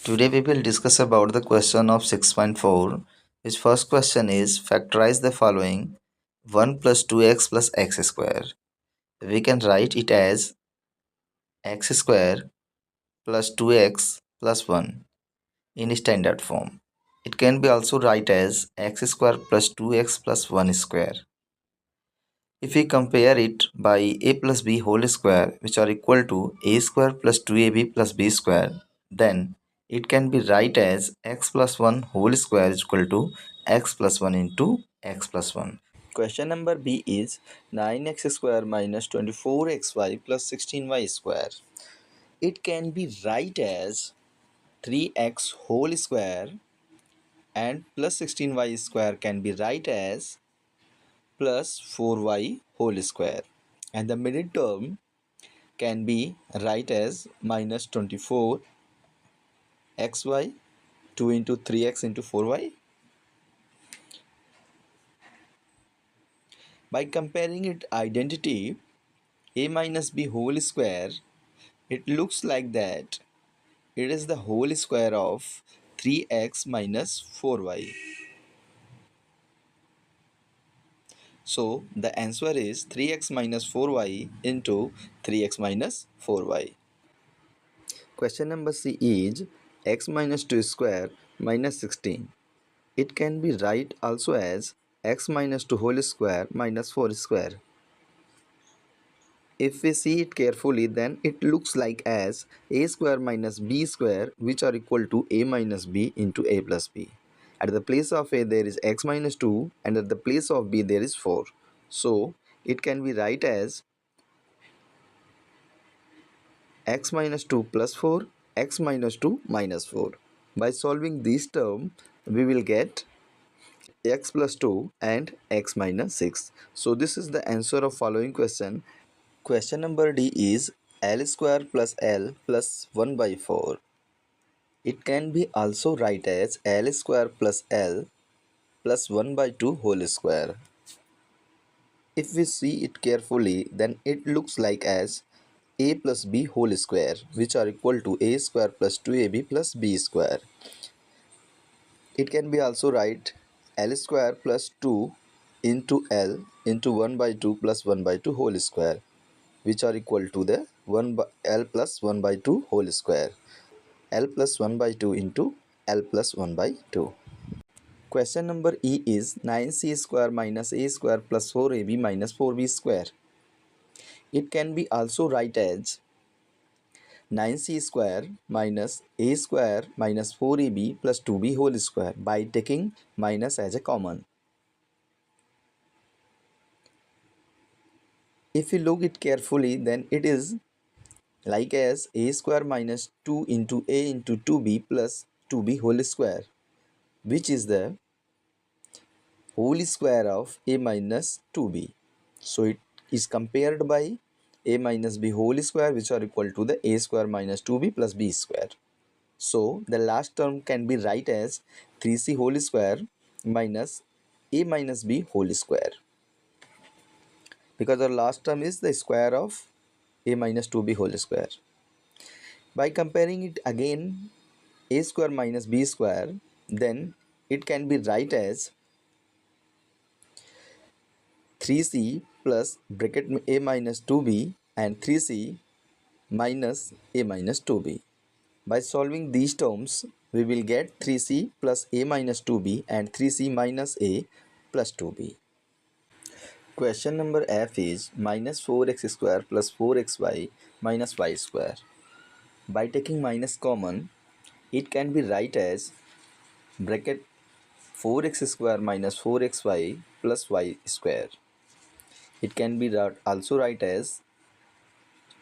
Today we will discuss about the question of 6.4, which first question is factorize the following 1 plus 2x plus x square. We can write it as x square plus 2x plus 1 in standard form. It can be also write as x square plus 2x plus 1 square. If we compare it by a plus b whole square, which are equal to a square plus 2ab plus b square, then it can be write as x plus 1 whole square is equal to x plus 1 into x plus 1. Question number B is 9x square minus 24xy plus 16y square. It can be write as 3x whole square and plus 16y square can be write as plus 4y whole square. And the middle term can be write as minus 24xy 2 into 3x into 4y. By comparing it identity a minus b whole square, it looks like that it is the whole square of 3x minus 4y. So the answer is 3x minus 4y into 3x minus 4y. Question number C is x minus 2 square minus 16. It can be write also as x minus 2 whole square minus 4 square. If we see it carefully, then it looks like as a square minus b square, which are equal to a minus b into a plus b. At the place of a there is x minus 2 and at the place of b there is 4. So it can be write as x minus 2 plus 4, x minus 2 minus 4. By solving this term, we will get x plus 2 and x minus 6. So this is the answer of following question. Question number D is L square plus L plus 1 by 4. It can be also write as L square plus L plus 1 by 2 whole square. If we see it carefully, then it looks like as a plus b whole square, which are equal to a square plus 2ab plus b square. It can be also write L square plus 2 into L into 1 by 2 plus 1 by 2 whole square, which are equal to the 1 by L plus 1 by 2 whole square. L plus 1 by 2 into L plus 1 by 2. Question number E is 9c square minus a square plus 4ab minus 4b square. It can be also write as 9c square minus a square minus 4ab plus 2b whole square by taking minus as a common. If you look it carefully, then it is like as a square minus 2 into a into 2b plus 2b whole square, which is the whole square of a minus 2b. So it is compared by a minus b whole square, which are equal to the a square minus 2b plus b square. So the last term can be write as 3c whole square minus a minus b whole square, because the last term is the square of a minus 2b whole square. By comparing it again a square minus b square, then it can be write as 3c plus bracket a minus 2b and 3c minus a minus 2b. By solving these terms, we will get 3c plus a minus 2b and 3c minus a plus 2b. Question number F is minus 4x square plus 4xy minus y square. By taking minus common, it can be write as bracket 4x square minus 4xy plus y square. It can be also write as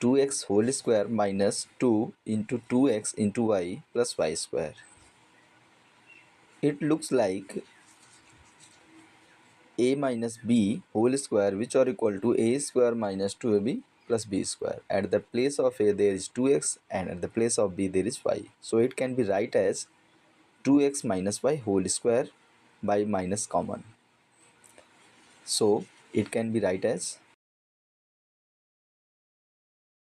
2x whole square minus 2 into 2x into y plus y square. It looks like a minus b whole square, which are equal to a square minus 2ab plus b square. At the place of a there is 2x and at the place of b there is y. So it can be write as 2x minus y whole square by minus common. So it can be write as